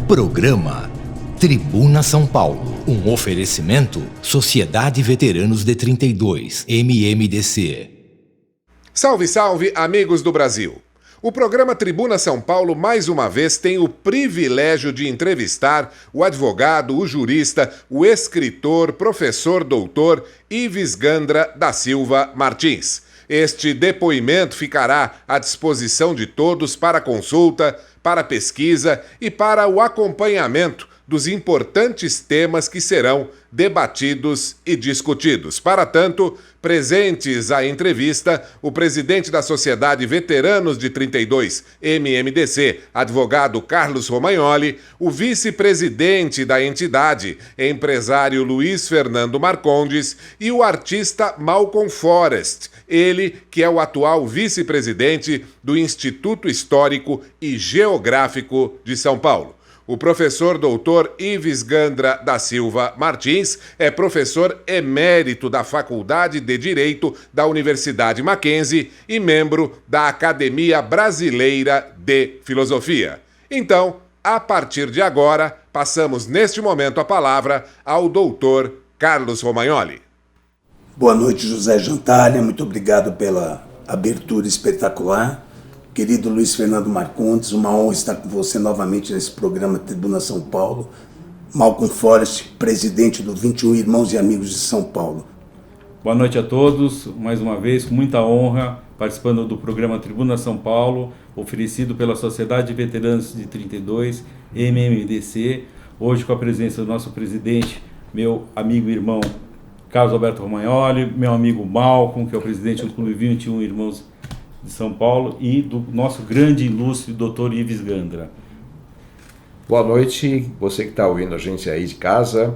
Programa Tribuna São Paulo. Um oferecimento Sociedade Veteranos de 32, MMDC. Salve, salve, amigos do Brasil! O programa Tribuna São Paulo, mais uma vez, tem o privilégio de entrevistar o advogado, o jurista, o escritor, professor doutor Ives Gandra da Silva Martins. Este depoimento ficará à disposição de todos para consulta, para pesquisa e para o acompanhamento dos importantes temas que serão debatidos e discutidos. Para tanto, presentes à entrevista, o presidente da Sociedade Veteranos de 32, MMDC, advogado Carlos Romagnoli, o vice-presidente da entidade, empresário Luiz Fernando Marcondes, e o artista Malcolm Forest, ele que é o atual vice-presidente do Instituto Histórico e Geográfico de São Paulo. O professor doutor Ives Gandra da Silva Martins é professor emérito da Faculdade de Direito da Universidade Mackenzie e membro da Academia Brasileira de Filosofia. Então, a partir de agora, passamos neste momento a palavra ao doutor Carlos Romagnoli. Boa noite, José Jantalha. Muito obrigado pela abertura espetacular. Querido Luiz Fernando Marcondes, uma honra estar com você novamente nesse programa Tribuna São Paulo. Malcolm Forest, presidente do 21 Irmãos e Amigos de São Paulo. Boa noite a todos, mais uma vez, com muita honra, participando do programa Tribuna São Paulo, oferecido pela Sociedade de Veteranos de 32, MMDC, hoje com a presença do nosso presidente, meu amigo e irmão Carlos Alberto Romagnoli, meu amigo Malcolm, que é o presidente do Clube 21 Irmãos de São Paulo, e do nosso grande e ilustre Dr. Ives Gandra. Boa noite, você que está ouvindo a gente aí de casa.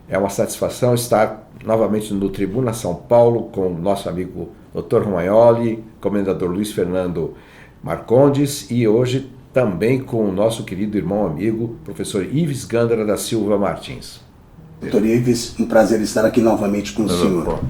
É uma satisfação estar novamente no Tribuna São Paulo com o nosso amigo Dr. Romagnoli, comendador Luiz Fernando Marcondes, e hoje também com o nosso querido irmão amigo, professor Ives Gandra da Silva Martins. Dr. Ives, um prazer estar aqui novamente com o senhor.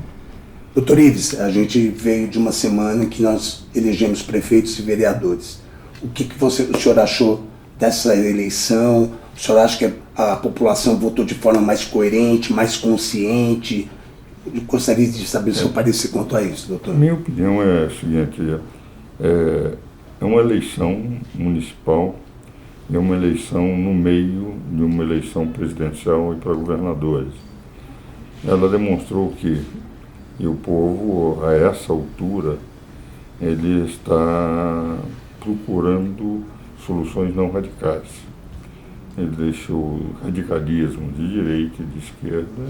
Doutor Ives, a gente veio de uma semana em que nós elegemos prefeitos e vereadores. O que o senhor achou dessa eleição? O senhor acha que a população votou de forma mais coerente, mais consciente? Eu gostaria de saber o seu parecer quanto a isso, doutor. Minha opinião é a seguinte, é uma eleição municipal e uma eleição no meio de uma eleição presidencial e para governadores. Ela demonstrou que o povo, a essa altura, ele está procurando soluções não radicais. Ele deixou o radicalismo de direita e de esquerda.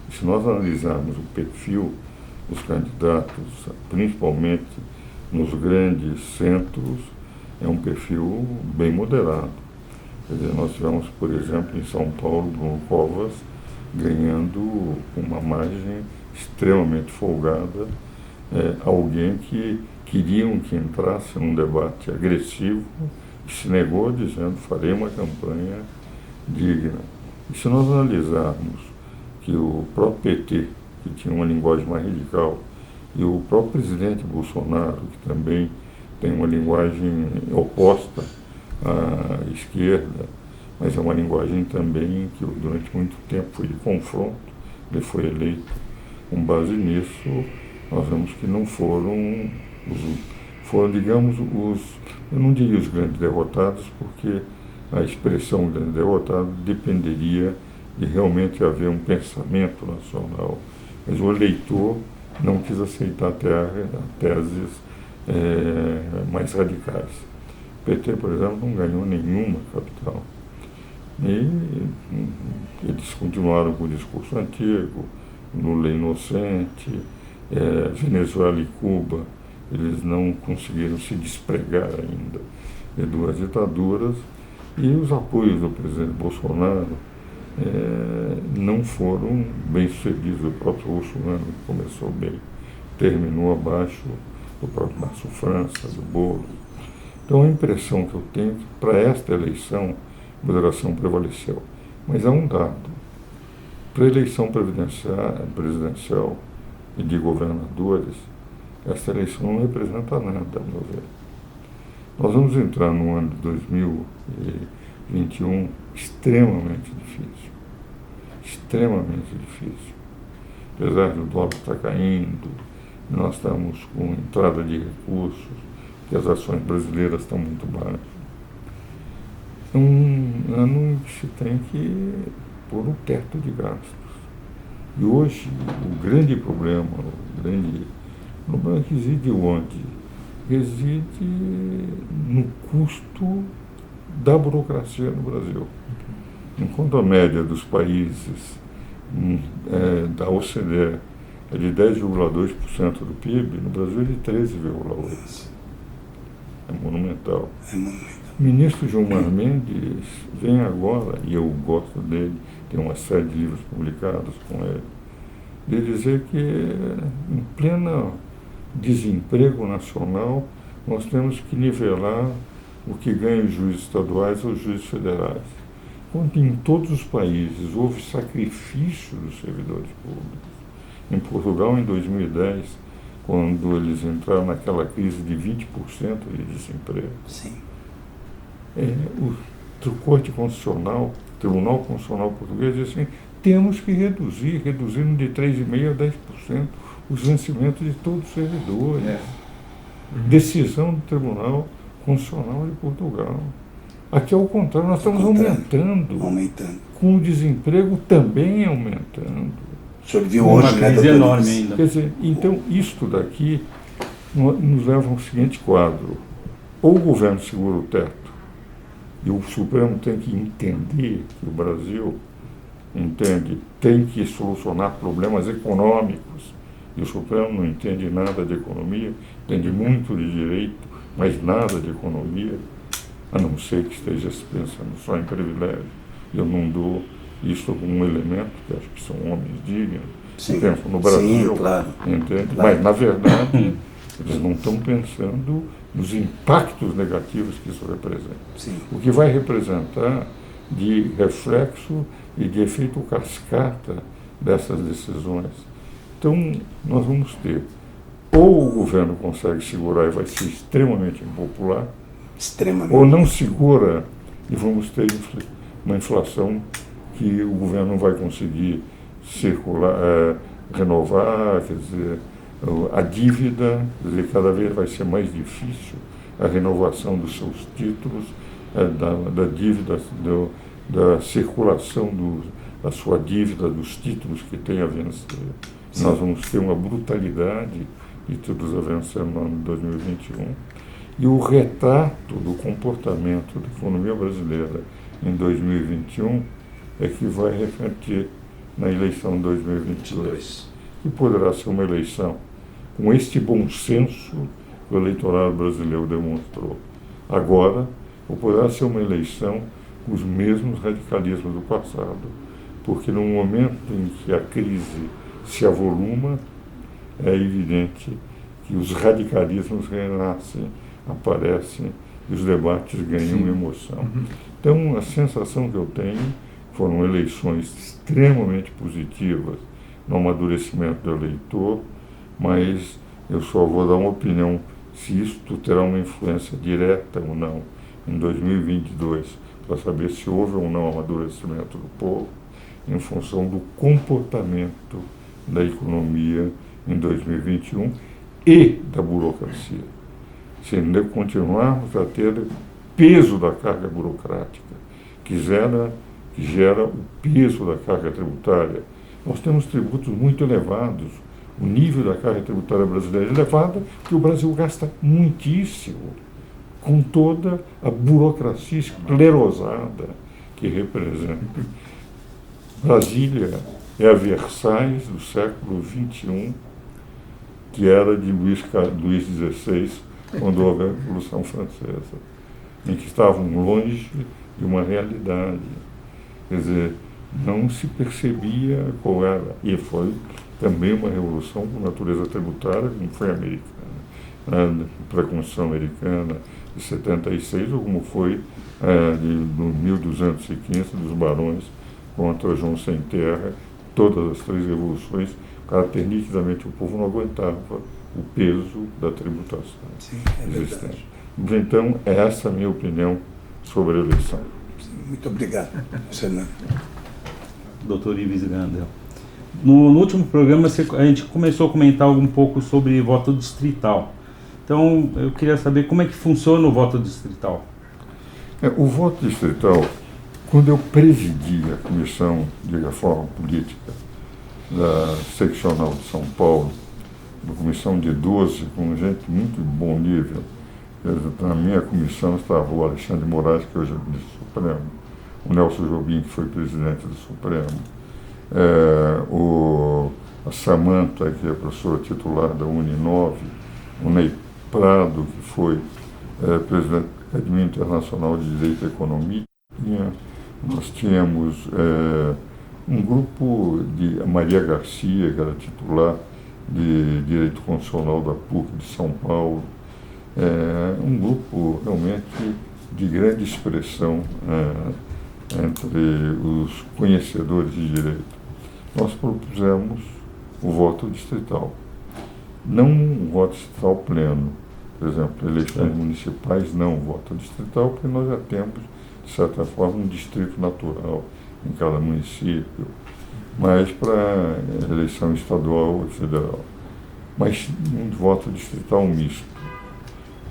E se nós analisarmos o perfil dos candidatos, principalmente nos grandes centros, é um perfil bem moderado. Quer dizer, nós tivemos, por exemplo, em São Paulo, Bruno Covas ganhando uma margem extremamente folgada, alguém que queriam que entrasse num debate agressivo e se negou dizendo farei uma campanha digna. E se nós analisarmos que o próprio PT, que tinha uma linguagem mais radical, e o próprio presidente Bolsonaro, que também tem uma linguagem oposta à esquerda, mas é uma linguagem também que durante muito tempo foi de confronto, ele foi eleito. Com base nisso, nós vemos que não foram, digamos, eu não diria os grandes derrotados, porque a expressão grande derrotado dependeria de realmente haver um pensamento nacional. Mas o eleitor não quis aceitar teses mais radicais. O PT, por exemplo, não ganhou nenhuma capital. E eles continuaram com o discurso antigo, Lula inocente, Venezuela e Cuba, eles não conseguiram se despregar ainda de duas ditaduras, e os apoios do presidente Bolsonaro não foram bem sucedidos. O próprio Bolsonaro começou bem, terminou abaixo do próprio Márcio França, do Boulos. Então a impressão que eu tenho é que para esta eleição a moderação prevaleceu. Mas há um dado. Para a eleição presidencial e de governadores, essa eleição não representa nada, a meu ver. Nós vamos entrar no ano de 2021 extremamente difícil. Extremamente difícil. Apesar do dólar estar caindo, nós estamos com entrada de recursos, que as ações brasileiras estão muito baixas. É um ano que se tem que pôr um teto de gastos. E hoje, o grande problema reside onde? Reside no custo da burocracia no Brasil. Enquanto a média dos países da OCDE é de 10,2% do PIB, no Brasil é de 13,8%. É monumental. O ministro Gilmar Mendes vem agora, e eu gosto dele, tem uma série de livros publicados com ele, de dizer que em pleno desemprego nacional nós temos que nivelar o que ganham os juízes estaduais aos juízes federais. Quando em todos os países houve sacrifício dos servidores públicos. Em Portugal, em 2010, quando eles entraram naquela crise de 20% de desemprego, Sim. O Corte Constitucional, Tribunal Constitucional Português, disse assim, temos que reduzindo de 3,5% a 10% os vencimentos de todos os servidores. Decisão do Tribunal Constitucional de Portugal. Aqui é o contrário, nós estamos aumentando. Com o desemprego também aumentando. O senhor viu hoje, uma crise enorme ainda. Quer dizer, então, isto daqui nos leva ao seguinte quadro. Ou o governo segura o teto, e o Supremo tem que entender que o Brasil tem que solucionar problemas econômicos, e o Supremo não entende nada de economia, entende muito de direito, mas nada de economia, a não ser que esteja se pensando só em privilégio. Eu não dou isso como um elemento, que acho que são homens dignos, que pensam no Brasil, sim, claro, entende? Claro. Mas, na verdade, eles não estão pensando nos impactos negativos que isso representa. Sim. O que vai representar de reflexo e de efeito cascata dessas decisões. Então, nós vamos ter, ou o governo consegue segurar e vai ser extremamente impopular, ou não segura e vamos ter uma inflação que o governo não vai conseguir renovar, quer dizer, a dívida, quer dizer, cada vez vai ser mais difícil a renovação dos seus títulos, da dívida, da circulação da sua dívida, dos títulos que tem a vencer. Sim. Nós vamos ter uma brutalidade de títulos a vencer no ano de 2021. E o retrato do comportamento da economia brasileira em 2021 é que vai refletir na eleição de 2022. Que poderá ser uma eleição com este bom senso que o eleitorado brasileiro demonstrou agora, ou poderá ser uma eleição com os mesmos radicalismos do passado, porque no momento em que a crise se avoluma, é evidente que os radicalismos renascem, aparecem e os debates ganham emoção. Então, a sensação que eu tenho foram eleições extremamente positivas no amadurecimento do eleitor, mas eu só vou dar uma opinião se isto terá uma influência direta ou não em 2022, para saber se houve ou não amadurecimento do povo, em função do comportamento da economia em 2021 e da burocracia. Se continuarmos a ter peso da carga burocrática, que gera o peso da carga tributária, nós temos tributos muito elevados. O nível da carga tributária brasileira é elevada, porque o Brasil gasta muitíssimo, com toda a burocracia esclerosada que representa. Brasília é a Versailles do século XXI, que era de Luís XVI, quando houve a Revolução Francesa, em que estavam longe de uma realidade. Quer dizer, não se percebia qual era. E foi também uma revolução com natureza tributária, como foi a americana, para a Constituição americana de 76, ou como foi no 1215 dos barões contra João Sem Terra. Todas as três revoluções, nitidamente o povo não aguentava o peso da tributação existente. Então, essa é a minha opinião sobre a eleição. Muito obrigado, Fernando. Dr. Ives Grandel. No último programa a gente começou a comentar um pouco sobre voto distrital. Então eu queria saber como é que funciona o voto distrital. O voto distrital, quando eu presidi a Comissão de Reforma Política da Seccional de São Paulo, uma comissão de 12, com gente muito bom nível. Na minha comissão estava o Alexandre Moraes, que hoje é ministro do Supremo, o Nelson Jobim, que foi presidente do Supremo, a Samanta, que é professora titular da Uninove, o Ney Prado, que foi presidente da Academia Internacional de Direito e Economia. Nós tínhamos um grupo de Maria Garcia, que era titular de Direito Constitucional da PUC de São Paulo, um grupo realmente de grande expressão entre os conhecedores de direito. Nós propusemos o voto distrital, não um voto distrital pleno. Por exemplo, eleições municipais não voto distrital, porque nós já temos, de certa forma, um distrito natural em cada município, mas para eleição estadual e federal. Mas um voto distrital misto,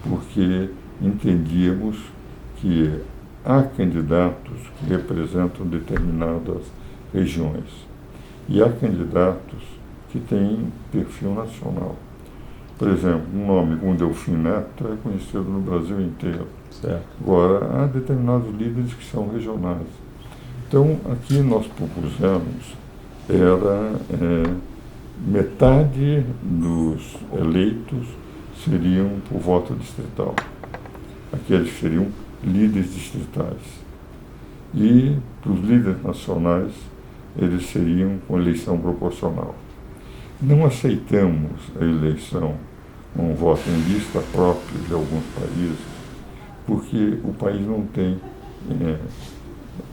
porque entendíamos que há candidatos que representam determinadas regiões e há candidatos que têm perfil nacional. Por exemplo, um nome como Delfim Neto é conhecido no Brasil inteiro. Certo. Agora, há determinados líderes que são regionais. Então, aqui nós propusemos metade dos eleitos seriam por voto distrital. Aqueles que seriam líderes distritais. E, para os líderes nacionais, eles seriam com eleição proporcional. Não aceitamos a eleição com um voto em lista próprio de alguns países, porque o país não tem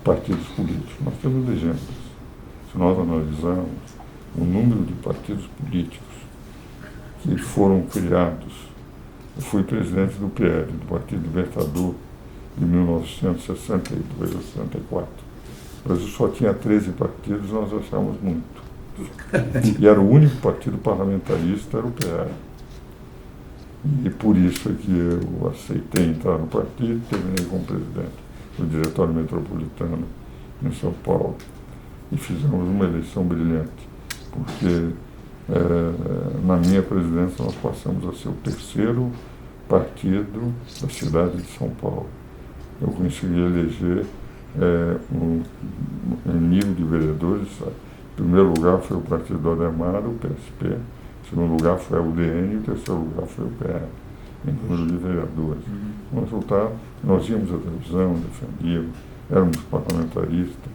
partidos políticos. Nós temos legendas. Se nós analisarmos o número de partidos políticos que foram criados, eu fui presidente do PL, do Partido Libertador, de 1962 a 64. O Brasil só tinha 13 partidos, nós achamos muito. E era o único partido parlamentarista, era o PL. E por isso é que eu aceitei entrar no partido e terminei como presidente do Diretório Metropolitano em São Paulo. E fizemos uma eleição brilhante, porque na minha presidência nós passamos a ser o terceiro partido da cidade de São Paulo. Eu consegui eleger em nível de vereadores. Em primeiro lugar foi o partido do Ademar, o PSP. Em segundo lugar foi a UDN e em terceiro lugar foi o PL, em número de vereadores. No resultado, nós íamos à televisão, defendíamos, éramos parlamentaristas.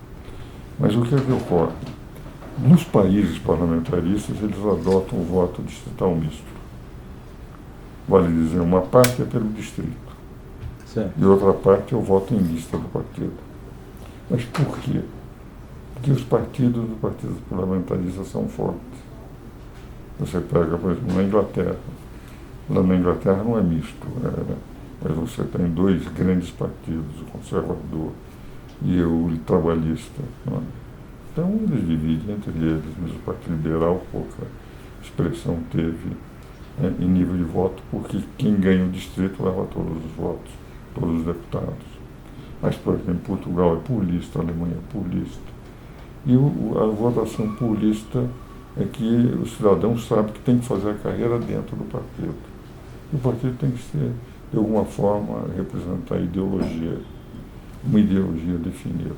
Mas o que é que ocorre? Nos países parlamentaristas, eles adotam o voto distrital misto. Vale dizer, uma parte é pelo distrito. Certo. E outra parte é o voto em lista do partido. Mas por quê? Porque os partidos parlamentaristas são fortes. Você pega, por exemplo, na Inglaterra. Lá na Inglaterra não é misto, mas você tem dois grandes partidos, o conservador e o trabalhista. Não é? Então eles dividem entre eles, mas o Partido Liberal pouca expressão teve em nível de voto, porque quem ganha o distrito leva todos os votos, todos os deputados. Mas, por exemplo, Portugal é por lista, a Alemanha é por lista. E a votação por lista é que o cidadão sabe que tem que fazer a carreira dentro do partido. E o partido tem que ser, de alguma forma, representar a ideologia, uma ideologia definida.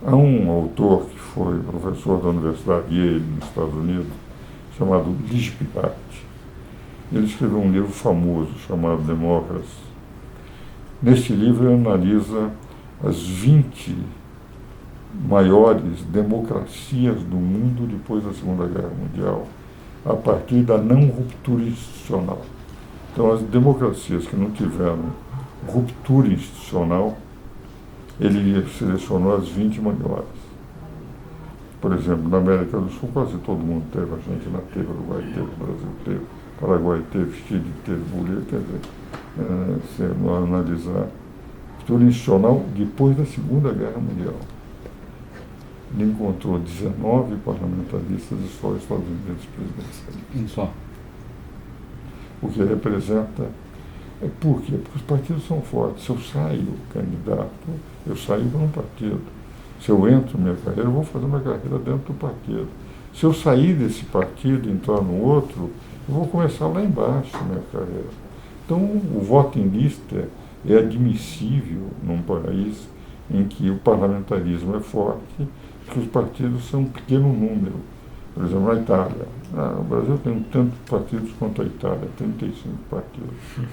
Há um autor que foi professor da Universidade Yale, nos Estados Unidos, chamado Lispirath. Ele escreveu um livro famoso chamado Democracy. Neste livro ele analisa as 20 maiores democracias do mundo depois da Segunda Guerra Mundial, a partir da não ruptura institucional. Então, as democracias que não tiveram ruptura institucional, ele selecionou as 20 maiores. Por exemplo, na América do Sul, quase todo mundo teve, a Argentina teve, o Uruguai teve, o Brasil teve, o Paraguai teve, Chile teve, Bolívia, quer dizer, se analisar, arquitetura institucional depois da Segunda Guerra Mundial. Ele encontrou 19 parlamentaristas e só Estados Unidos presidencialistas. Só. O que representa... Por quê? Porque os partidos são fortes. Se eu saio candidato, eu saio para um partido. Se eu entro na minha carreira, eu vou fazer uma carreira dentro do partido. Se eu sair desse partido e entrar no outro, eu vou começar lá embaixo na minha carreira. Então, o voto em lista é admissível num país em que o parlamentarismo é forte, que os partidos são um pequeno número. Por exemplo, na Itália. O Brasil tem tantos partidos quanto a Itália, 35 partidos.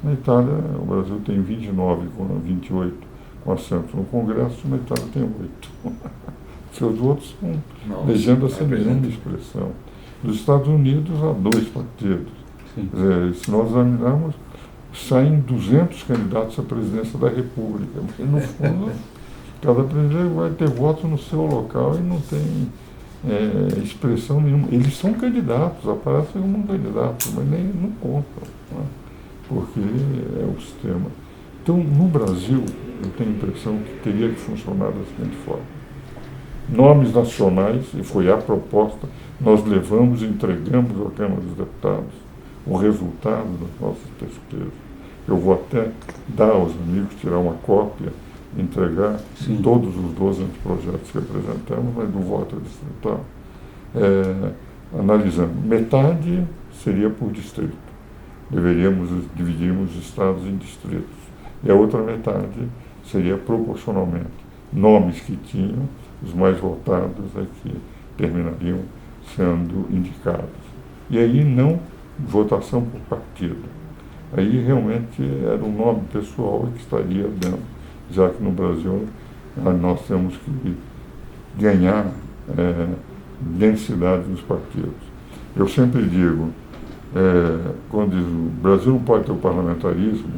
Na Itália, o Brasil tem 29 com 28 com assento no Congresso, na Itália tem 8. Seus outros são legendas sem nenhuma expressão. Nos Estados Unidos há 2 partidos. Quer dizer, se nós examinarmos, saem 200 candidatos à presidência da República. Porque, no fundo, cada presidente vai ter voto no seu local e não tem expressão nenhuma. Eles são candidatos, aparecem como um candidato, mas nem não contam, né? Porque é o sistema. Então, no Brasil, eu tenho a impressão que teria que funcionar da seguinte forma. Nomes nacionais, e foi a proposta, nós levamos e entregamos à Câmara dos Deputados o resultado das nossas pesquisas. Eu vou até dar aos amigos, tirar uma cópia, entregar todos os 12 anteprojetos que apresentamos, mas do voto distrital, analisando. Metade seria por distrito. Dividirmos os estados em distritos. E a outra metade seria proporcionalmente. Nomes que tinham, os mais votados é que terminariam sendo indicados. E aí não votação por partido. Aí realmente era um nome pessoal que estaria dentro, já que no Brasil nós temos que ganhar densidade nos partidos. Eu sempre digo, quando diz, o Brasil não pode ter o parlamentarismo,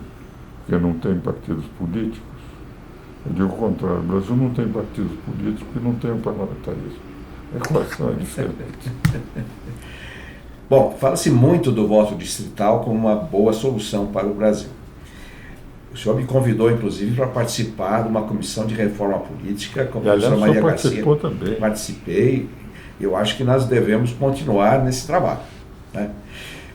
porque não tem partidos políticos, eu digo o contrário, o Brasil não tem partidos políticos porque não tem o parlamentarismo. A equação é diferente. Bom, fala-se muito do voto distrital como uma boa solução para o Brasil. O senhor me convidou, inclusive, para participar de uma comissão de reforma política com a professora Maria Garcia. Também. Participei. Eu acho que nós devemos continuar nesse trabalho, né?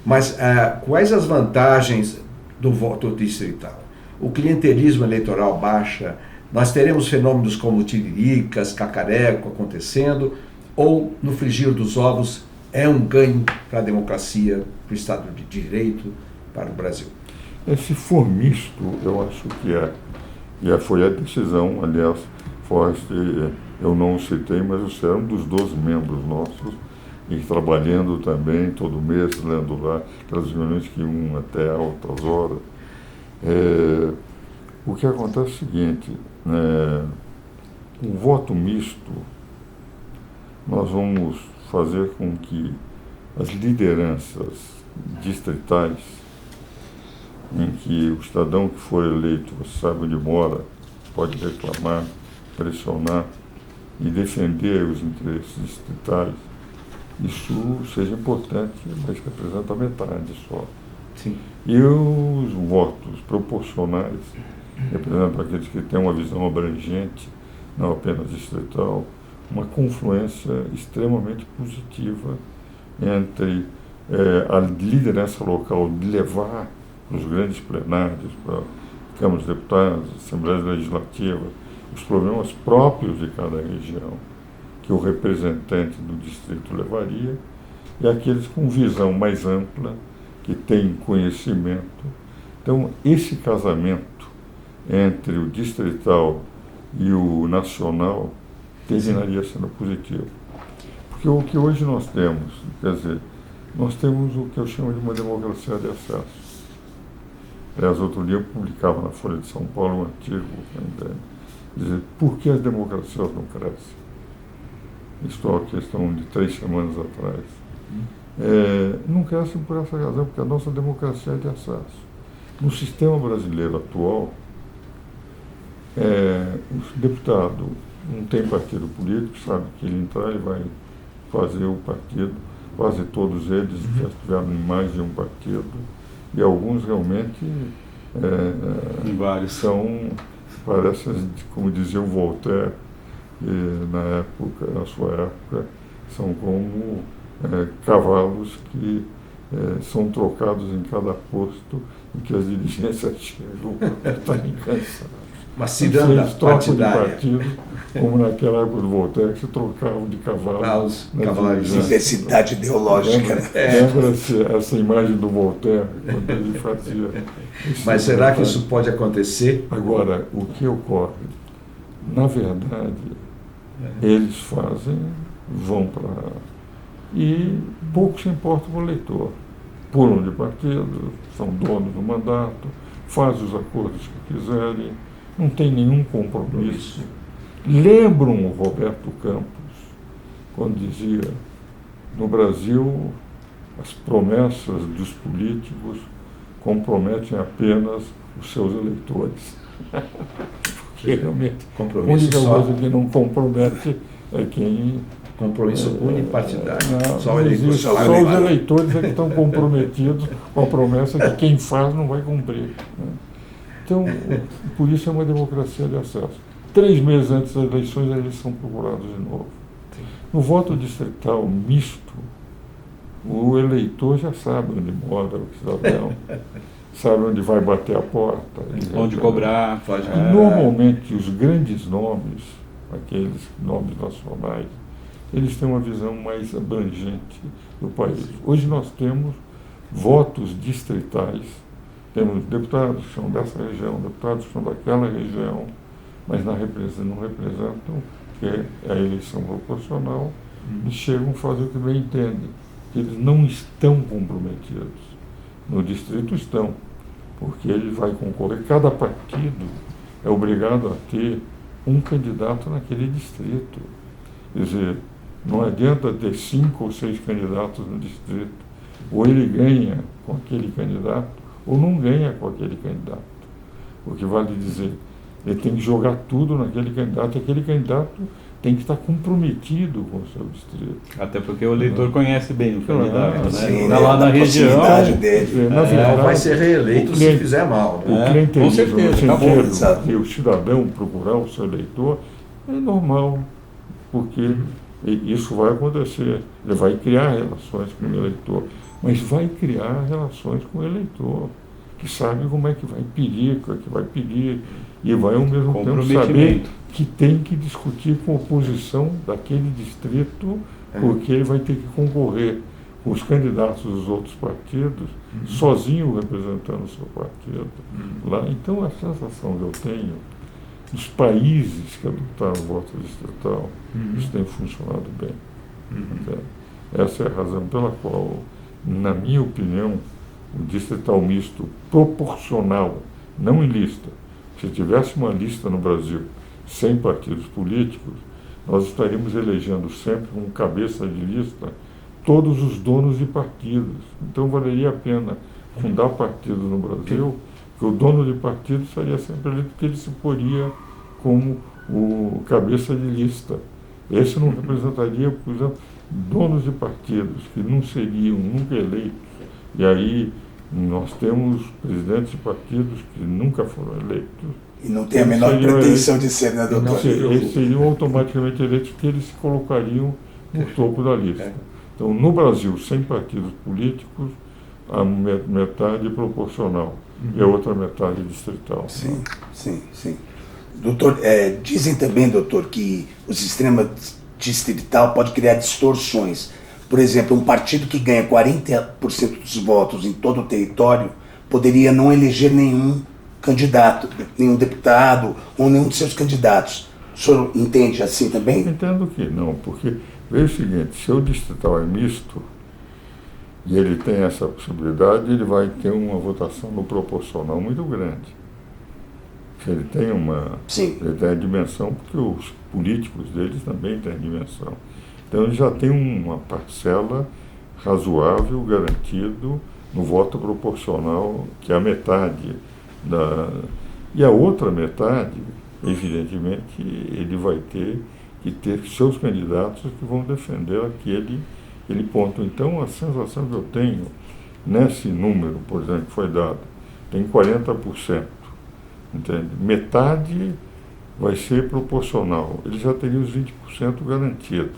Mas quais as vantagens do voto distrital? O clientelismo eleitoral baixa, nós teremos fenômenos como tiriricas, cacareco acontecendo, ou no frigir dos ovos é um ganho para a democracia, para o Estado de Direito, para o Brasil? Se for misto, eu acho que é. E foi a decisão, aliás, Forrest, eu não o citei, mas você era um dos 12 membros nossos, e trabalhando também todo mês, lendo lá, aquelas reuniões que iam até altas horas. O que acontece é o seguinte, o voto misto, nós vamos fazer com que as lideranças distritais, em que o cidadão que for eleito, você sabe onde mora, pode reclamar, pressionar e defender os interesses distritais, isso seja importante, mas representa a metade só. Sim. E os votos proporcionais representam aqueles que têm uma visão abrangente, não apenas distrital, uma confluência extremamente positiva entre a liderança local de levar os grandes plenários para a Câmara dos Deputados, Assembleias Legislativas, os problemas próprios de cada região que o representante do distrito levaria, e aqueles com visão mais ampla, que têm conhecimento. Então, esse casamento entre o distrital e o nacional terminaria sendo positivo. Porque o que hoje nós temos, quer dizer, nós temos o que eu chamo de uma democracia de acesso. Aliás, outro dia eu publicava na Folha de São Paulo um artigo dizer por que as democracias não crescem. Isto é uma questão de 3 semanas atrás. Não crescem por essa razão, porque a nossa democracia é de acesso. No sistema brasileiro atual, o deputado não tem partido político, sabe que ele entrar e vai fazer o partido, quase todos eles já estiveram em mais de um partido, e alguns realmente Em vários. Parecem, como dizia o Voltaire, na sua época, são como cavalos que são trocados em cada posto em que as diligências chegam para estarem cansados. Uma ciranda partidária. De partido, como naquela época do Voltaire, que se trocavam de cavalos. Diversidade ideológica. Lembra-se essa imagem do Voltaire, quando ele fazia... Mas será que isso pode acontecer? Agora, o que ocorre? Na verdade, eles vão para... E pouco se importa com o eleitor. Pulam de partido, são donos do mandato, fazem os acordos que quiserem, não tem nenhum compromisso. Lembram o Roberto Campos, quando dizia, no Brasil, as promessas dos políticos comprometem apenas os seus eleitores. Porque realmente a única coisa que não compromete é quem... Compromisso unipartidário. Só os eleitores é que estão comprometidos com a promessa que quem faz não vai cumprir. Então, por isso é uma democracia de acesso. 3 meses antes das eleições, eles são procurados de novo. No voto distrital misto, o eleitor já sabe onde mora o cidadão, sabe onde vai bater a porta. Onde cobrar. Normalmente, os grandes nomes, aqueles nomes nacionais, eles têm uma visão mais abrangente do país. Hoje nós temos votos distritais, temos deputados que são dessa região, deputados que são daquela região, mas não representam, que é a eleição proporcional, e chegam a fazer o que bem entendem. Eles não estão comprometidos. No distrito estão, porque ele vai concorrer. Cada partido é obrigado a ter um candidato naquele distrito. Quer dizer, não adianta ter 5 ou 6 candidatos no distrito. Ou ele ganha com aquele candidato, ou não ganha com aquele candidato. O que vale dizer, ele tem que jogar tudo naquele candidato, e aquele candidato tem que estar comprometido com o seu distrito. Até porque o eleitor conhece bem o candidato, sim, Está lá na região. Dele. Na verdade, vai ser reeleito se fizer mal. O clientelismo, com certeza, no sentido de o cidadão procurar o seu eleitor, é normal, porque isso vai acontecer. Ele vai criar relações com o eleitor, mas vai criar relações com o eleitor, que sabe como é que vai pedir, o que vai pedir, e vai ao mesmo tempo saber que tem que discutir com a oposição daquele distrito, porque ele vai ter que concorrer com os candidatos dos outros partidos, sozinho representando o seu partido. Lá. Então a sensação que eu tenho, nos países que adotaram o voto distrital, isso tem funcionado bem. Essa é a razão pela qual, na minha opinião, o distrital misto proporcional, não em lista. Se tivesse uma lista no Brasil sem partidos políticos, nós estaríamos elegendo sempre como cabeça de lista todos os donos de partidos. Então valeria a pena fundar partidos no Brasil, que o dono de partido seria sempre eleito, porque ele se poria como o cabeça de lista. Esse não representaria, por exemplo, donos de partidos que não seriam nunca eleitos. E aí nós temos presidentes de partidos que nunca foram eleitos. E não tem a menor pretensão de ser, né, doutor? Eles seriam automaticamente eleitos porque eles se colocariam no topo da lista. Então, no Brasil, sem partidos políticos, a metade proporcional e a outra metade distrital. Sim. Doutor, dizem também, doutor, que o sistema distrital pode criar distorções. Por exemplo, um partido que ganha 40% dos votos em todo o território poderia não eleger nenhum candidato, nenhum deputado ou nenhum de seus candidatos. O senhor entende assim também? Entendo que não, porque veja o seguinte, se o distrital é misto e ele tem essa possibilidade, ele vai ter uma votação no proporcional muito grande. Ele tem ele tem a dimensão, porque os políticos deles também têm a dimensão. Então ele já tem uma parcela razoável garantido no voto proporcional, que é a metade e a outra metade, evidentemente, ele vai ter que ter seus candidatos que vão defender aquele ponto. Então a sensação que eu tenho nesse número, por exemplo, que foi dado, tem 40%, entende? Metade vai ser proporcional. Ele já teria os 20% garantido,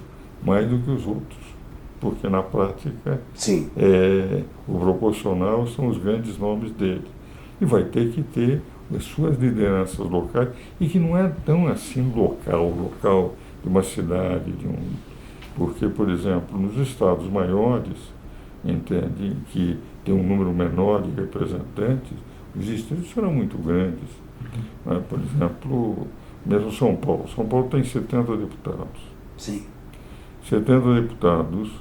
mais do que os outros, porque na prática Sim. O proporcional são os grandes nomes dele. E vai ter que ter as suas lideranças locais, e que não é tão assim local de uma cidade, porque, por exemplo, nos estados maiores, entende, que tem um número menor de representantes, os distritos serão muito grandes. Né? Por exemplo, mesmo São Paulo. São Paulo tem 70 deputados. Sim. 70 deputados,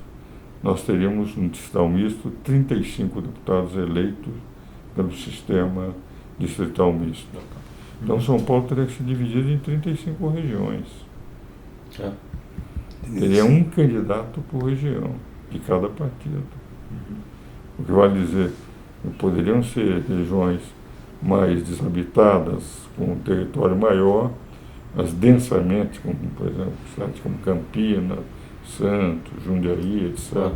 nós teríamos no distrital misto 35 deputados eleitos pelo sistema distrital misto. Então São Paulo teria que se dividir em 35 regiões. Teria um candidato por região, de cada partido. O que vale dizer, poderiam ser regiões mais desabitadas, com um território maior, mas densamente, como, por exemplo, cidades como Campinas, Santos, Jundiaí, etc.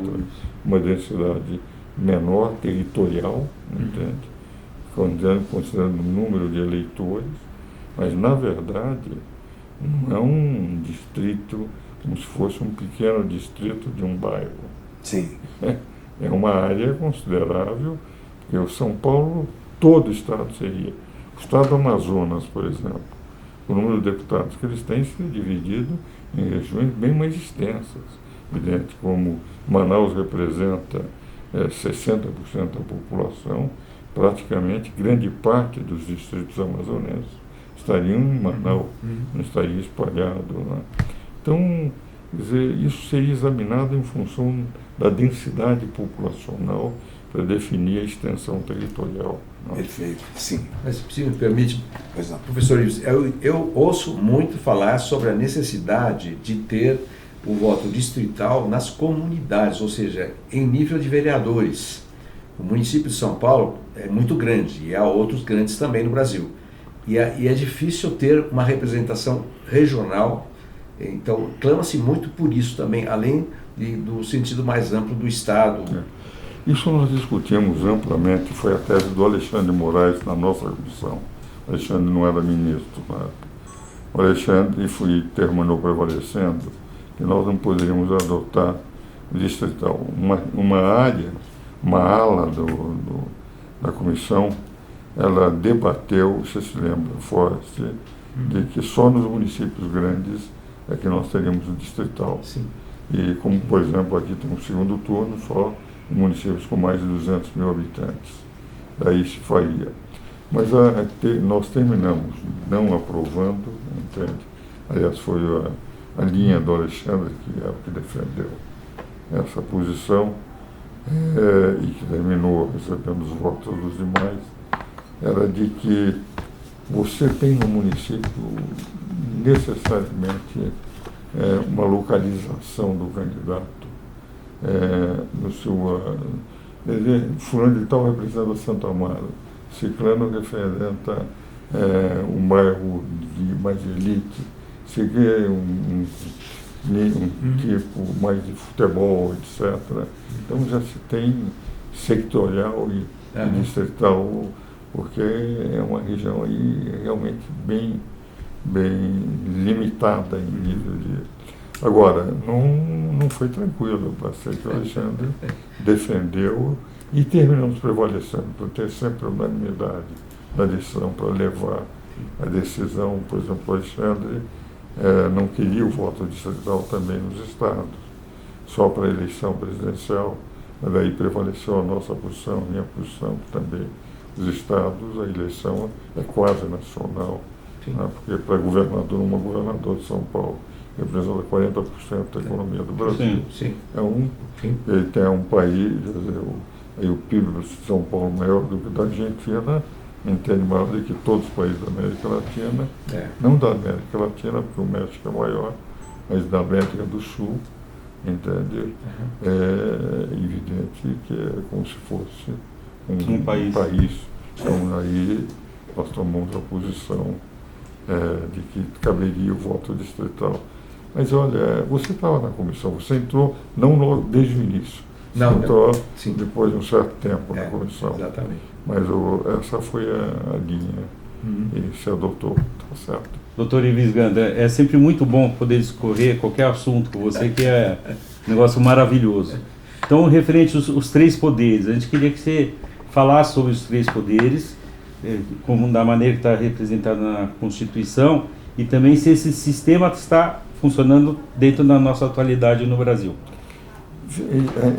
Uma densidade menor, territorial, entende? Considerando o número de eleitores, mas, na verdade, não é um distrito como se fosse um pequeno distrito de um bairro. Sim. É uma área considerável, porque o São Paulo, todo o estado seria. O estado do Amazonas, por exemplo, o número de deputados que eles têm seria dividido em regiões bem mais extensas. Evidente, como Manaus representa 60% da população, praticamente grande parte dos distritos amazonenses estariam em Manaus, não estaria espalhado lá. Então, quer dizer, isso seria examinado em função da densidade populacional para definir a extensão territorial. Perfeito, sim. Mas, se me permite, Pois não. professor Ives, eu ouço muito falar sobre a necessidade de ter o voto distrital nas comunidades, ou seja, em nível de vereadores. O município de São Paulo é muito grande e há outros grandes também no Brasil. E é difícil ter uma representação regional, então clama-se muito por isso também, além do sentido mais amplo do Estado. Isso nós discutimos amplamente, foi a tese do Alexandre Moraes na nossa comissão. O Alexandre não era ministro na época. O Alexandre terminou prevalecendo que nós não poderíamos adotar o distrital. Uma área, uma ala da comissão, ela debateu, você se lembra, Forrest, de que só nos municípios grandes é que nós teríamos o distrital. Sim. E como, por exemplo, aqui tem um segundo turno só em municípios com mais de 200 mil habitantes. Daí se faria. Mas nós terminamos não aprovando, entende? Aliás, foi a linha do Alexandre que é o que defendeu essa posição e que terminou recebendo os votos dos demais, era de que você tem no município necessariamente uma localização do candidato. Fulano de tal representa Santo Amaro, Ciclano representa um bairro de mais elite, se quer um tipo mais de futebol, etc. Então já se tem sectorial e distrital, porque é uma região aí realmente bem limitada em nível de... Agora, não foi tranquilo, o prefeito Alexandre defendeu e terminamos prevalecendo, por ter sempre a unanimidade da decisão para levar a decisão. Por exemplo, o Alexandre não queria o voto distrital também nos estados, só para a eleição presidencial, mas daí prevaleceu a nossa posição, minha posição também. Os estados, a eleição é quase nacional, né, porque para governador, uma governadora de São Paulo representa 40% da economia do Brasil. Sim. Ele tem um país, quer dizer, o PIB de São Paulo maior do que da Argentina, entende, maior do que todos os países da América Latina, não da América Latina, porque o México é maior, mas da América do Sul, entende? É evidente que é como se fosse um país. Então aí nós tomamos a posição de que caberia o voto distrital. Mas olha, você estava na comissão, você entrou não desde o início, você entrou depois de um certo tempo na comissão. Exatamente. Mas essa foi a linha e se adotou, tá certo? Doutor Ives Ganda, é sempre muito bom poder discorrer qualquer assunto com você, que é um negócio maravilhoso. Então, referente aos três poderes, a gente queria que você falasse sobre os três poderes, como da maneira que está representado na Constituição, e também se esse sistema está funcionando dentro da nossa atualidade no Brasil.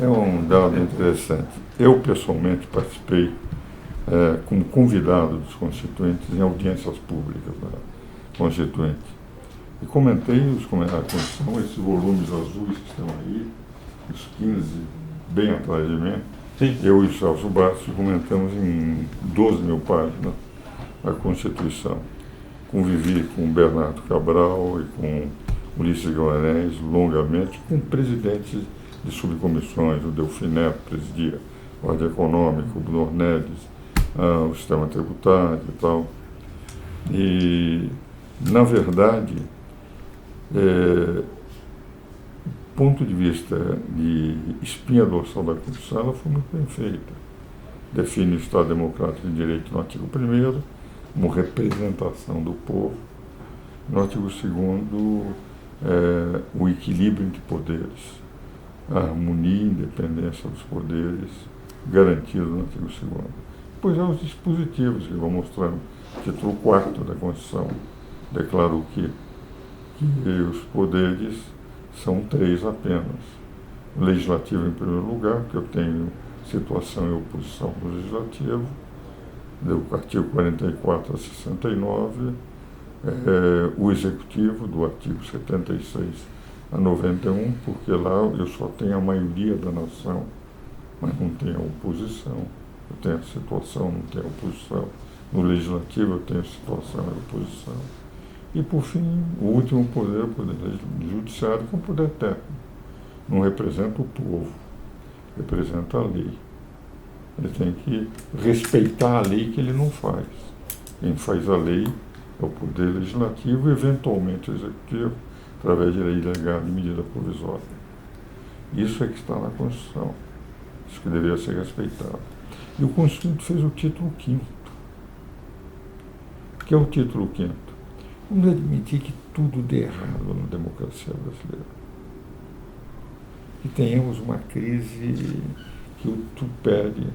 É um dado interessante. Eu, pessoalmente, participei como convidado dos constituintes em audiências públicas da Constituinte. E comentei a Constituição, esses volumes azuis que estão aí, os 15 bem atrás de mim. Sim. Eu e o Celso Bastos comentamos em 12 mil páginas a Constituição. Convivi com o Bernardo Cabral e com Ulisses Guimarães longamente, com presidentes de subcomissões, o Delfim Neto presidia a Ordem Econômica, o Bruno Ornelis, o Sistema Tributário e tal. E, na verdade, do ponto de vista de espinha dorsal da Constituição, ela foi muito bem feita. Define o Estado Democrático de Direito no artigo 1º, como representação do povo. No artigo 2º, o equilíbrio entre poderes, a harmonia e independência dos poderes garantidos no artigo 2º. Depois há os dispositivos que vão mostrando. O título 4º da Constituição declara o que os poderes são 3 apenas. O legislativo, em primeiro lugar, que eu tenho situação e oposição do legislativo, do artigo 44 a 69, o executivo, do artigo 76 a 91, porque lá eu só tenho a maioria da nação, mas não tenho a oposição. Eu tenho a situação, não tenho a oposição. No legislativo eu tenho a situação e a oposição. E, por fim, o último poder, o poder judiciário, que é um poder técnico. Não representa o povo, representa a lei. Ele tem que respeitar a lei que ele não faz. Quem faz a lei é o poder legislativo e, eventualmente, o executivo, através de lei delegada e medida provisória. Isso é que está na Constituição. Isso que deveria ser respeitado. E o Constituinte fez o título 5º. O que é o título 5º? Vamos admitir que tudo dê errado na democracia brasileira. Que tenhamos uma crise que o tupere.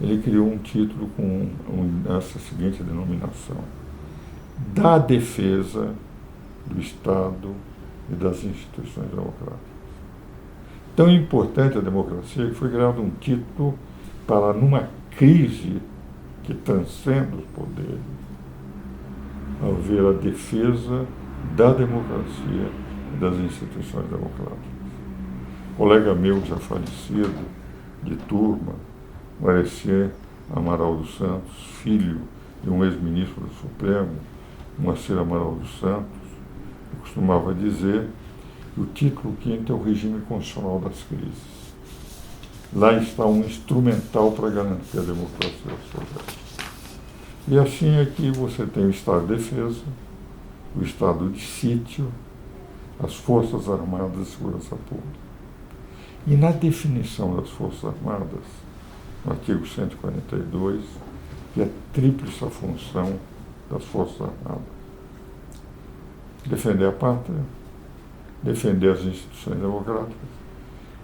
Ele criou um título com essa seguinte denominação: da defesa do Estado e das instituições democráticas. Tão importante a democracia que foi criado um título para, numa crise que transcende os poderes, haver a defesa da democracia e das instituições democráticas. Um colega meu, já falecido, de turma, Marecier Amaral dos Santos, filho de um ex-ministro do Supremo, Moacir Amaral dos Santos, costumava dizer que o título 5º é o regime constitucional das crises. Lá está um instrumental para garantir a democracia social. E assim é que você tem o Estado de Defesa, o Estado de Sítio, as Forças Armadas e Segurança Pública. E na definição das Forças Armadas, no artigo 142, que é a tríplice função das Forças Armadas: defender a pátria, defender as instituições democráticas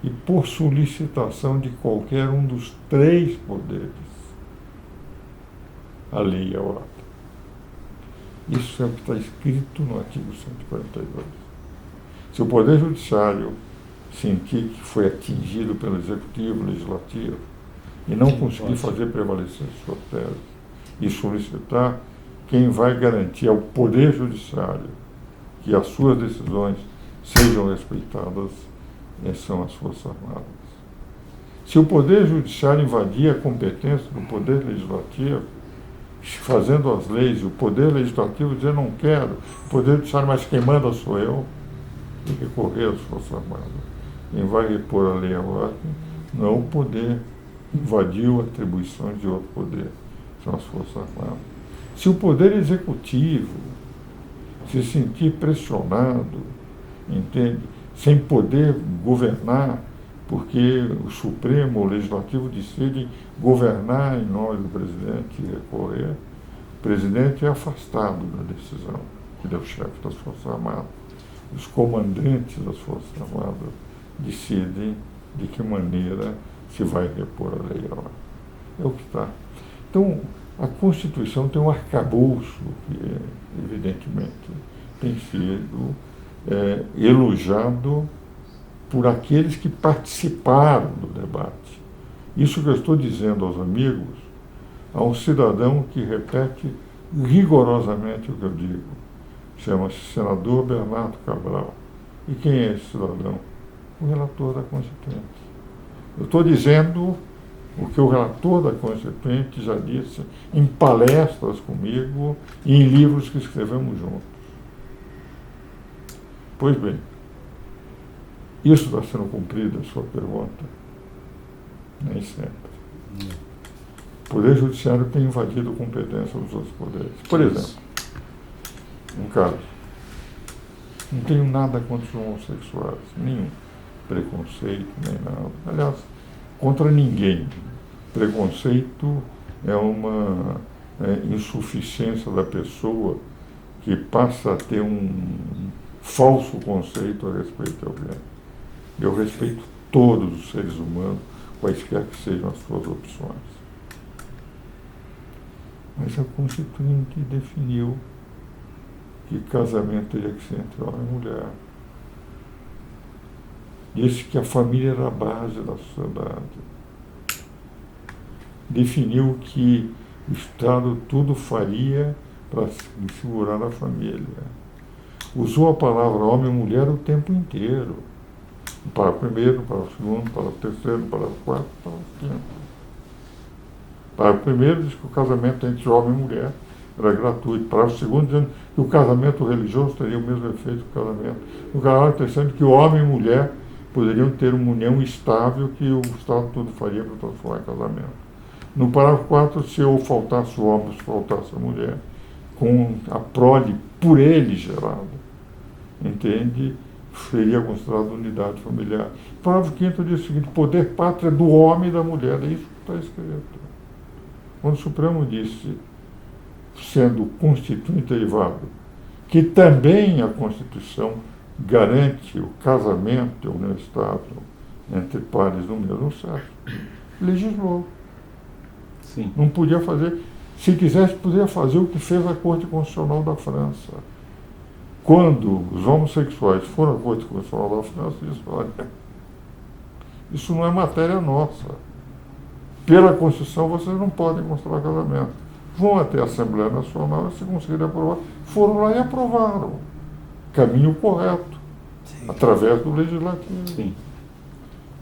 e, por solicitação de qualquer um dos 3 poderes, a lei e a ordem. Isso é o que está escrito no artigo 142. Se o Poder Judiciário sentir que foi atingido pelo Executivo, Legislativo, e não conseguir fazer prevalecer suas teses e solicitar, quem vai garantir ao Poder Judiciário que as suas decisões sejam respeitadas são as Forças Armadas. Se o Poder Judiciário invadir a competência do Poder Legislativo, fazendo as leis, e o Poder Legislativo dizer não quero, o Poder Judiciário, mas quem manda sou eu, tem que recorrer às Forças Armadas. Quem vai repor a lei e a ordem não é o poder, invadiu atribuições de outro poder, são as Forças Armadas. Se o Poder Executivo se sentir pressionado, entende, sem poder governar porque o Supremo, o Legislativo decidem governar em nome do presidente e recorrer. O presidente é afastado da decisão, ele é o chefe das Forças Armadas. Os comandantes das Forças Armadas decidem de que maneira se vai repor a lei. É o que está. Então, a Constituição tem um arcabouço que, evidentemente, tem sido elogiado por aqueles que participaram do debate. Isso que eu estou dizendo aos amigos, a um cidadão que repete rigorosamente o que eu digo. Chama-se senador Bernardo Cabral. E quem é esse cidadão? O relator da Constituinte. Eu estou dizendo o que o relator da Constituinte já disse em palestras comigo e em livros que escrevemos juntos. Pois bem, isso está sendo cumprido, a sua pergunta? Nem sempre. O Poder Judiciário tem invadido a competência dos outros poderes. Por exemplo, um caso, não tenho nada contra os homossexuais, nenhum preconceito, nem nada. Aliás, contra ninguém. Preconceito é uma insuficiência da pessoa que passa a ter um falso conceito a respeito de alguém. Eu respeito todos os seres humanos, quaisquer que sejam as suas opções. Mas a Constituinte definiu que casamento teria que ser entre homem e mulher. Disse que a família era a base da sociedade. Definiu que o Estado tudo faria para segurar a família. Usou a palavra homem e mulher o tempo inteiro. Para o primeiro, para o segundo, para o terceiro, para o quarto, para o quinto. Para o primeiro, diz que o casamento entre homem e mulher era gratuito. Para o segundo, dizendo que o casamento religioso teria o mesmo efeito que o casamento. No caso terceiro, que o homem e mulher poderiam ter uma união estável que o Estado tudo faria para transformar em casamento. No parágrafo 4, se ou faltasse o homem ou se faltasse a mulher, com a prole por ele gerada, entende? Seria considerado unidade familiar. O parágrafo 5 diz o seguinte: poder pátria do homem e da mulher. É isso que está escrito. Quando o Supremo disse, sendo constituinte derivado, que também a Constituição garante o casamento e a união estável entre pares do mesmo sexo, legislou. Sim. Não podia fazer. Se quisesse, poderia fazer o que fez a Corte Constitucional da França. Quando os homossexuais foram à Corte Constitucional da França, disse: olha, isso não é matéria nossa. Pela Constituição, vocês não podem considerar casamento. Vão até a Assembleia Nacional e, se conseguirem aprovar, foram lá e aprovaram. Caminho correto. Sim. Através do Legislativo. Sim.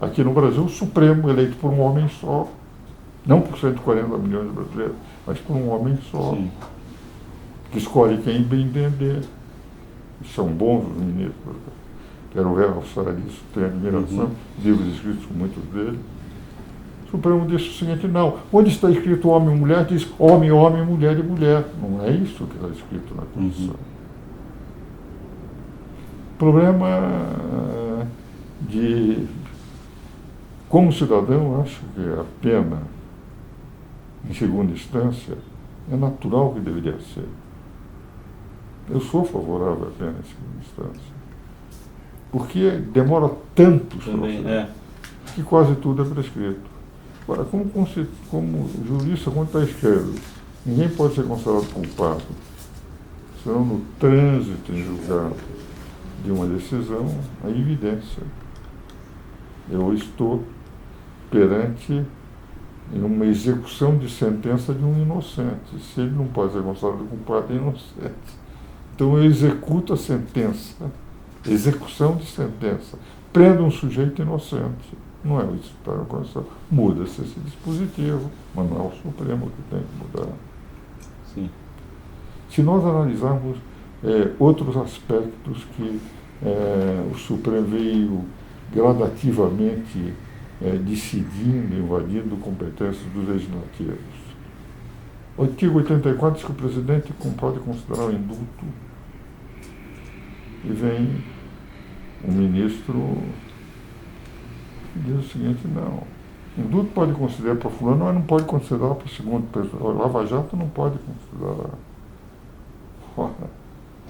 Aqui no Brasil, o Supremo, eleito por um homem só, não por 140 milhões de brasileiros, mas por um homem só, sim, que escolhe quem bem entender. São bons os ministros. Quero realçar isso, tenho admiração, livros escritos por muitos deles. O Supremo disse o seguinte: não, onde está escrito homem e mulher, diz homem, homem, mulher e mulher. Não é isso que está escrito na Constituição. O problema de, como cidadão, eu acho que a pena, em segunda instância, é natural que deveria ser. Eu sou favorável à pena em segunda instância. Porque demora tanto que quase tudo é prescrito. Agora, como jurista, quando está escrito, ninguém pode ser considerado culpado, senão no trânsito em julgado de uma decisão, a evidência. Eu estou perante uma execução de sentença de um inocente. Se ele não pode ser considerado culpado, é inocente. Então eu executo a sentença, execução de sentença, prendo um sujeito inocente. Não é isso que está na Constituição. Muda-se esse dispositivo, mas não é o Supremo que tem que mudar. Sim. Se nós analisarmos outros aspectos que o Supremo veio gradativamente decidindo, invadindo competências dos legislativos. O artigo 84 diz que o presidente pode considerar o indulto e vem um ministro diz o seguinte, não, o indulto pode considerar para fulano, mas não pode considerar para o segundo pessoa. Lava Jato não pode considerar. Ora,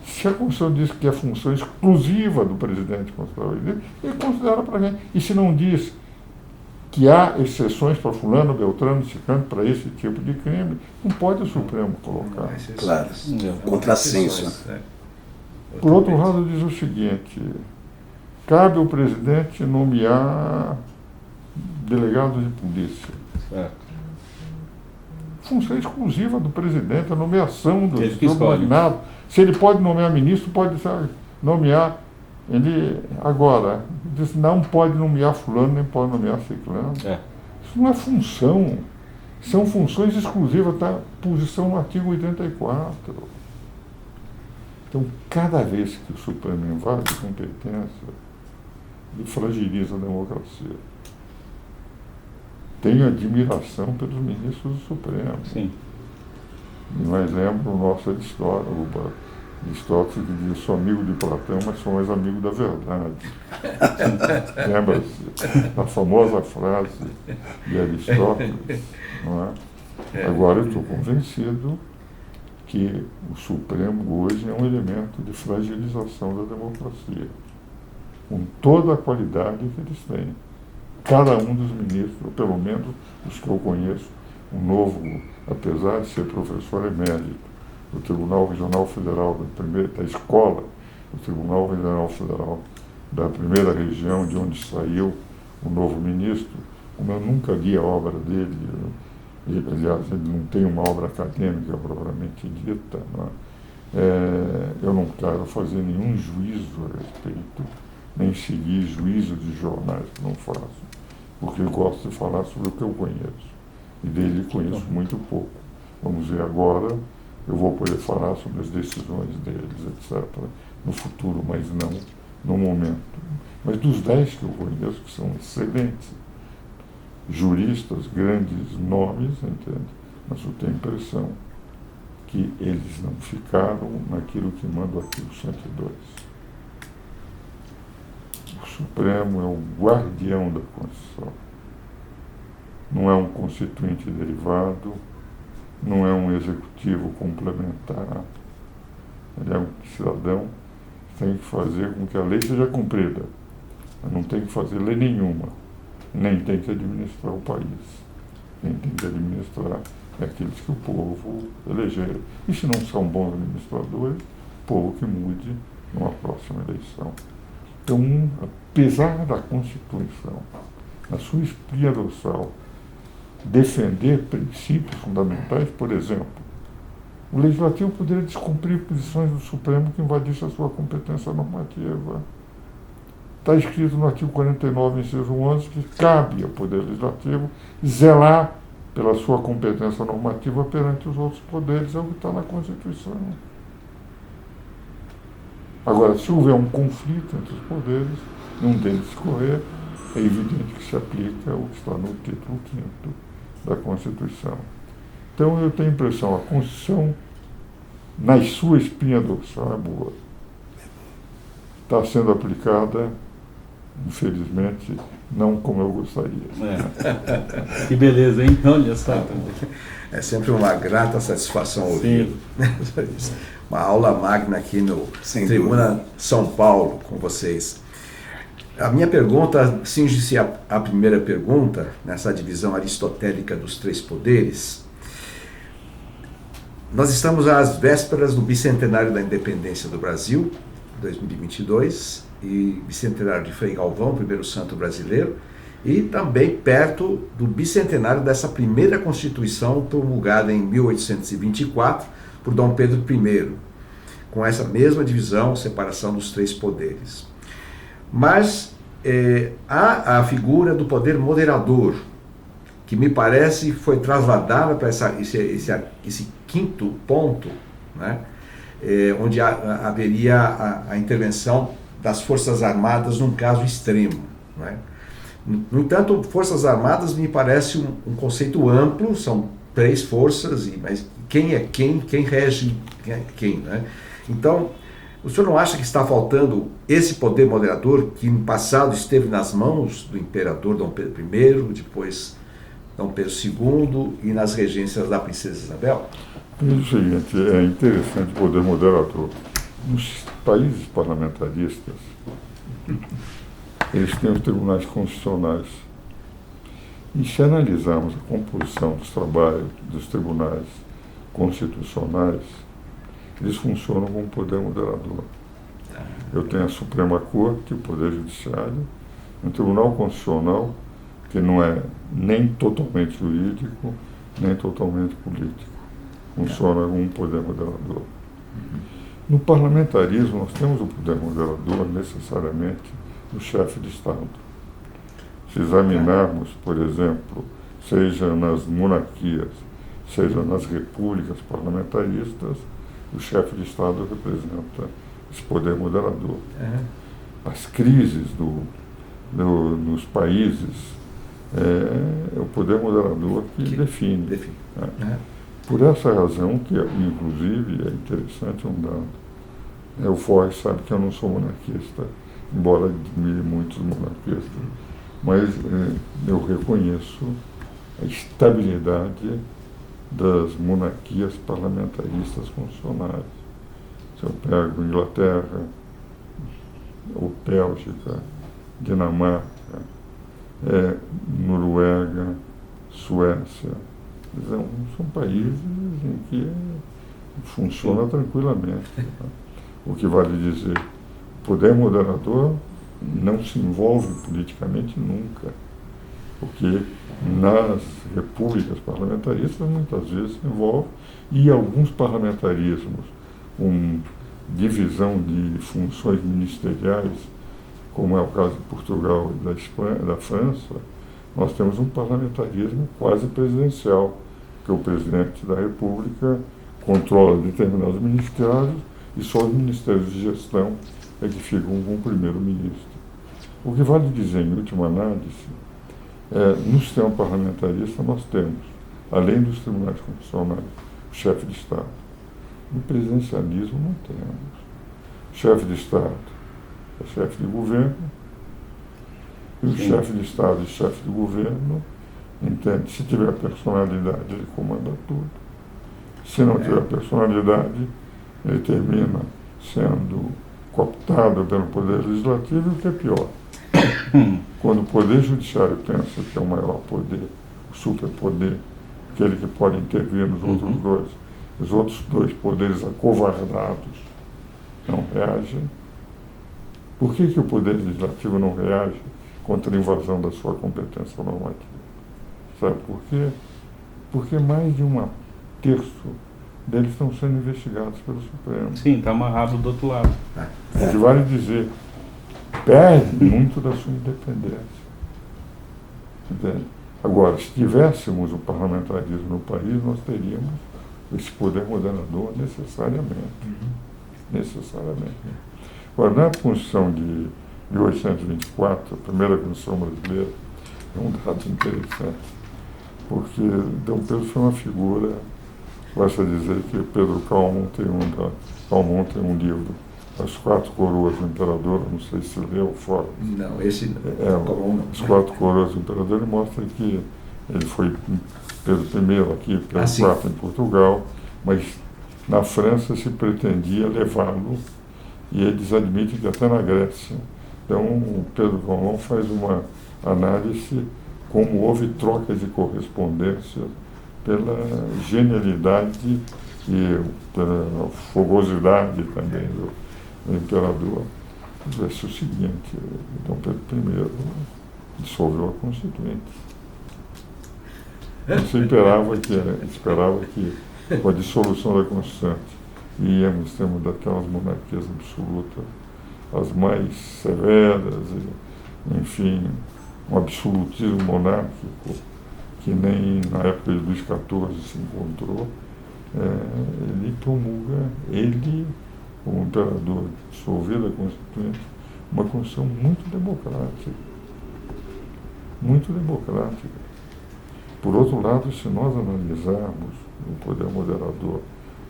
se a Constituição diz que é função exclusiva do presidente considerar ele considera para quem? E se não diz que há exceções para fulano, beltrano, ciclano, para esse tipo de crime, não pode o Supremo colocar. Claro, contrassenso. Por outro lado, diz o seguinte, cabe ao presidente nomear delegados de polícia. Função exclusiva do presidente, a nomeação do subordinado. Se ele pode nomear ministro, pode nomear. Ele, agora, diz, não pode nomear fulano, nem pode nomear ciclano. Isso não é função. São funções exclusivas da posição no artigo 84. Então, cada vez que o Supremo invade competência, ele fragiliza a democracia. Tenho admiração pelos ministros do Supremo. Sim. Mas lembro o nosso Aristóteles que diz, sou amigo de Platão, mas sou mais amigo da verdade. Lembra-se a famosa frase de Aristóteles, não é? Agora eu estou convencido que o Supremo hoje é um elemento de fragilização da democracia, com toda a qualidade que eles têm. Cada um dos ministros, ou pelo menos os que eu conheço, o novo, apesar de ser professor emérito do Tribunal Regional Federal, da escola do Tribunal Regional Federal, da primeira região de onde saiu o novo ministro, como eu nunca li a obra dele, aliás, ele não tem uma obra acadêmica propriamente dita, não é? Eu não quero fazer nenhum juízo a respeito, nem seguir juízo de jornais, que não faço, porque eu gosto de falar sobre o que eu conheço, e dele conheço muito pouco. Vamos ver agora, eu vou poder falar sobre as decisões deles, etc., no futuro, mas não no momento. Mas dos 10 que eu conheço, que são excelentes, juristas, grandes nomes, entende? Mas eu tenho a impressão que eles não ficaram naquilo que manda o artigo 102. O Supremo é o guardião da Constituição. Não é um constituinte derivado, não é um executivo complementar. Ele é um cidadão que tem que fazer com que a lei seja cumprida. Mas não tem que fazer lei nenhuma, nem tem que administrar o país. Quem tem que administrar é aqueles que o povo elegeu. E se não são bons administradores, o povo que mude numa próxima eleição. Então, apesar da Constituição, na sua espinha dorsal, defender princípios fundamentais, por exemplo, o Legislativo poderia descumprir posições do Supremo que invadissem a sua competência normativa. Está escrito no artigo 49, inciso 11, que cabe ao Poder Legislativo zelar pela sua competência normativa perante os outros poderes, é o que está na Constituição. Agora, se houver um conflito entre os poderes, não tem de escorrer, é evidente que se aplica o que está no título 5º da Constituição. Então, eu tenho a impressão, a Constituição, na sua espinha dorsal, é boa. Está sendo aplicada, infelizmente, não como eu gostaria. Que beleza, hein? Olha só. É sempre uma grata satisfação ouvir. Uma aula magna aqui no Tribuna São Paulo com vocês. A minha pergunta cinge-se à primeira pergunta, nessa divisão aristotélica dos três poderes. Nós estamos às vésperas do bicentenário da independência do Brasil, 2022, e bicentenário de Frei Galvão, primeiro santo brasileiro, e também perto do bicentenário dessa primeira Constituição promulgada em 1824 por Dom Pedro I, com essa mesma divisão, separação dos três poderes. Mas há a figura do poder moderador, que me parece foi trasladada para esse quinto ponto, né, onde haveria a intervenção das Forças Armadas num caso extremo. Né? No entanto, Forças Armadas me parece um conceito amplo, são três forças, mas quem é quem rege quem, né? Então, O senhor não acha que está faltando esse poder moderador que no passado esteve nas mãos do imperador Dom Pedro I, depois Dom Pedro II e nas regências da princesa Isabel? É o seguinte, é interessante o poder moderador. Nos países parlamentaristas, eles têm os tribunais constitucionais. E se analisarmos a composição dos trabalhos dos tribunais constitucionais, eles funcionam como poder moderador. Eu tenho a Suprema Corte, o Poder Judiciário, um Tribunal Constitucional que não é nem totalmente jurídico, nem totalmente político. Funciona como um poder moderador. No parlamentarismo, nós temos o poder moderador necessariamente do chefe de Estado. Se examinarmos, por exemplo, seja nas monarquias, seja nas repúblicas parlamentaristas, o chefe de Estado representa esse poder moderador. As crises nos países é o poder moderador que define. Por essa razão, que inclusive é interessante um dado, o Forrest sabe que eu não sou monarquista, embora admire muitos monarquistas, mas eu reconheço a estabilidade das monarquias parlamentaristas constitucionais. Se eu pego Inglaterra, ou Bélgica, Dinamarca, Noruega, Suécia, são países em que funciona tranquilamente. O que vale dizer, o poder moderador não se envolve politicamente nunca, porque nas repúblicas parlamentaristas muitas vezes se envolve, e alguns parlamentarismos com divisão de funções ministeriais, como é o caso de Portugal e da Espanha, da França, nós temos um parlamentarismo quase presidencial, que o presidente da República controla determinados ministérios e só os ministérios de gestão é que ficam com o primeiro-ministro. O que vale dizer, em última análise, no sistema parlamentarista nós temos, além dos tribunais constitucionais, o chefe de Estado. No presidencialismo não temos. O chefe de Estado é chefe de governo, e o chefe de Estado e chefe de governo entende, se tiver personalidade, ele comanda tudo. Se não tiver personalidade, ele termina sendo cooptado pelo Poder Legislativo, e o que é pior. Quando o Poder Judiciário pensa que é o maior poder, o superpoder, aquele que pode intervir nos outros dois, os outros dois poderes acovardados não reagem. Por que o Poder Legislativo não reage contra a invasão da sua competência normativa? Sabe por quê? Porque mais de um terço deles estão sendo investigados pelo Supremo. Sim, está amarrado do outro lado. O que vale dizer, perde muito da sua independência. Entende? Agora, se tivéssemos o parlamentarismo no país, nós teríamos esse poder moderador necessariamente. Necessariamente. Agora, na Constituição de 1824, a primeira Constituição brasileira, é um dado interessante, porque Dom Pedro foi uma figura, basta dizer que Pedro Calmon tem um livro, As Quatro Coroas do Imperador, não sei se leu fora. Não, esse não. As Quatro Coroas do Imperador, ele mostra que ele foi Pedro I aqui, Pedro IV em Portugal, mas na França se pretendia levá-lo, e eles admitem que até na Grécia. Então, o Pedro Calmon faz uma análise como houve trocas de correspondência pela genialidade e pela fogosidade também do imperador. Disse o seguinte, Dom Pedro I dissolveu a Constituinte. Você esperava que com a dissolução da Constituinte íamos ter uma daquelas monarquias absolutas, as mais severas, enfim, um absolutismo monárquico que nem na época de Luís XIV se encontrou. Ele promulga, como imperador, dissolvido a Constituinte, uma Constituição muito democrática. Muito democrática. Por outro lado, se nós analisarmos o poder moderador,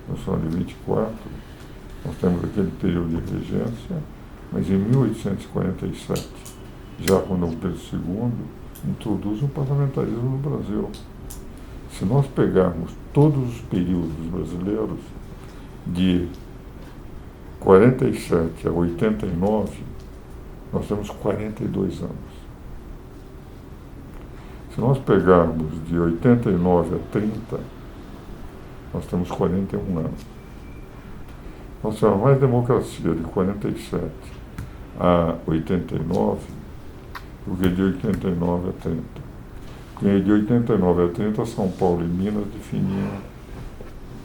Constituição de 24, Nós temos aquele período de regência, mas em 1847, já com Dom Pedro II, introduz o parlamentarismo no Brasil. Se nós pegarmos todos os períodos brasileiros, de 47 a 89, nós temos 42 anos. Se nós pegarmos de 89 a 30, nós temos 41 anos. Nós temos mais democracia de 47 a 89 do que de 89 a 30. Porque de 89 a 30, São Paulo e Minas definiam.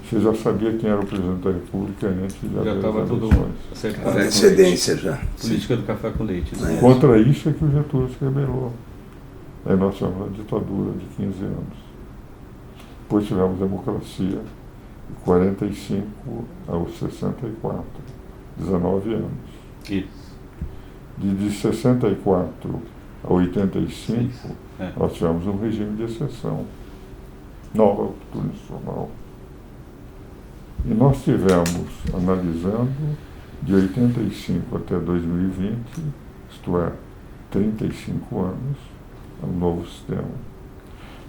Você já sabia quem era o presidente da República antes de haver estava as tudo eleições. certo. A excedência já. Política do café com leite. Né? Contra isso é que o Getúlio se rebelou. Aí nós tivemos a ditadura de 15 anos. Depois tivemos democracia de 45 aos 64, 19 anos. Isso. De 64 a 85, nós tivemos um regime de exceção, nova constitucional. E nós tivemos, analisando, de 85 até 2020, isto é, 35 anos, um novo sistema.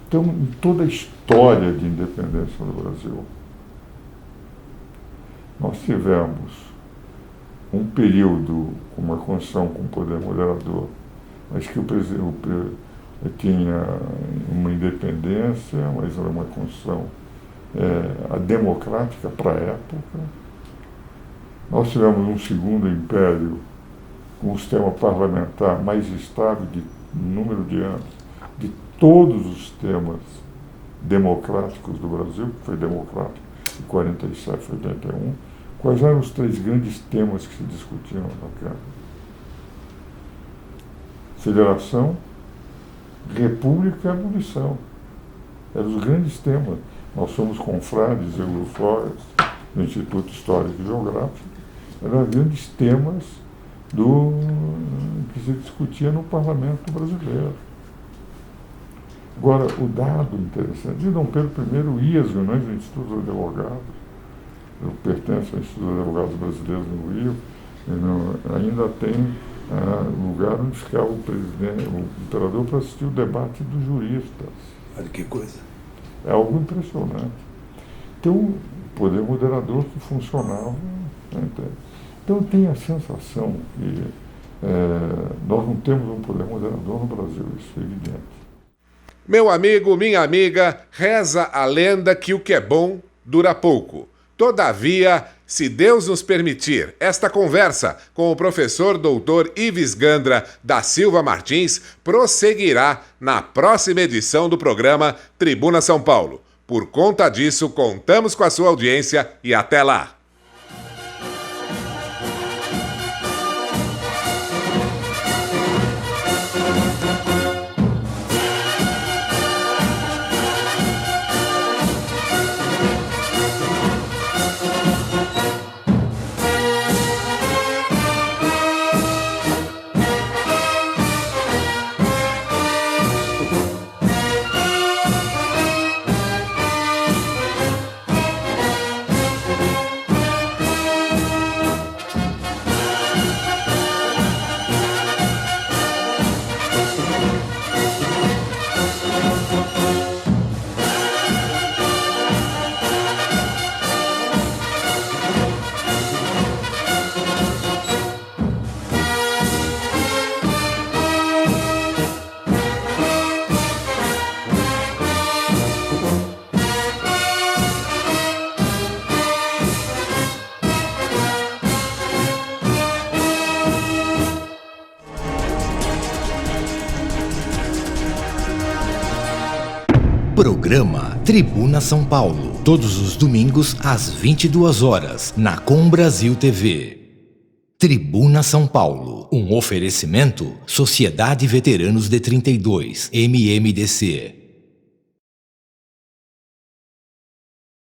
Então, em toda a história de independência do Brasil, nós tivemos um período com uma Constituição com poder moderador, mas que o presidente tinha uma independência, mas era uma Constituição democrática para a época. Nós tivemos um segundo império com um sistema parlamentar mais estável de número de anos, de todos os sistemas democráticos do Brasil, que foi democrático de 47 a 81. Quais eram os 3 grandes temas que se discutiam naquela? Federação, República e Abolição. Eram os grandes temas. Nós somos confrades, eu e o Flores, do Instituto Histórico e Geográfico. Eram os grandes temas que se discutia no Parlamento brasileiro. Agora, o dado interessante, de Dom Pedro I ia às reuniões do Instituto dos Advogados. Eu pertenço ao Instituto dos Advogados Brasileiros no Rio, ainda tem lugar onde ficava o imperador para assistir o debate dos juristas. Olha que coisa. É algo impressionante. Tem um poder moderador que funcionava. Né? Então eu tenho a sensação que nós não temos um poder moderador no Brasil, isso é evidente. Meu amigo, minha amiga, reza a lenda que o que é bom dura pouco. Todavia, se Deus nos permitir, esta conversa com o professor Dr. Ives Gandra da Silva Martins prosseguirá na próxima edição do programa Tribuna São Paulo. Por conta disso, contamos com a sua audiência e até lá! Programa Tribuna São Paulo, todos os domingos às 22 horas, na Com Brasil TV. Tribuna São Paulo, um oferecimento Sociedade Veteranos de 32, MMDC.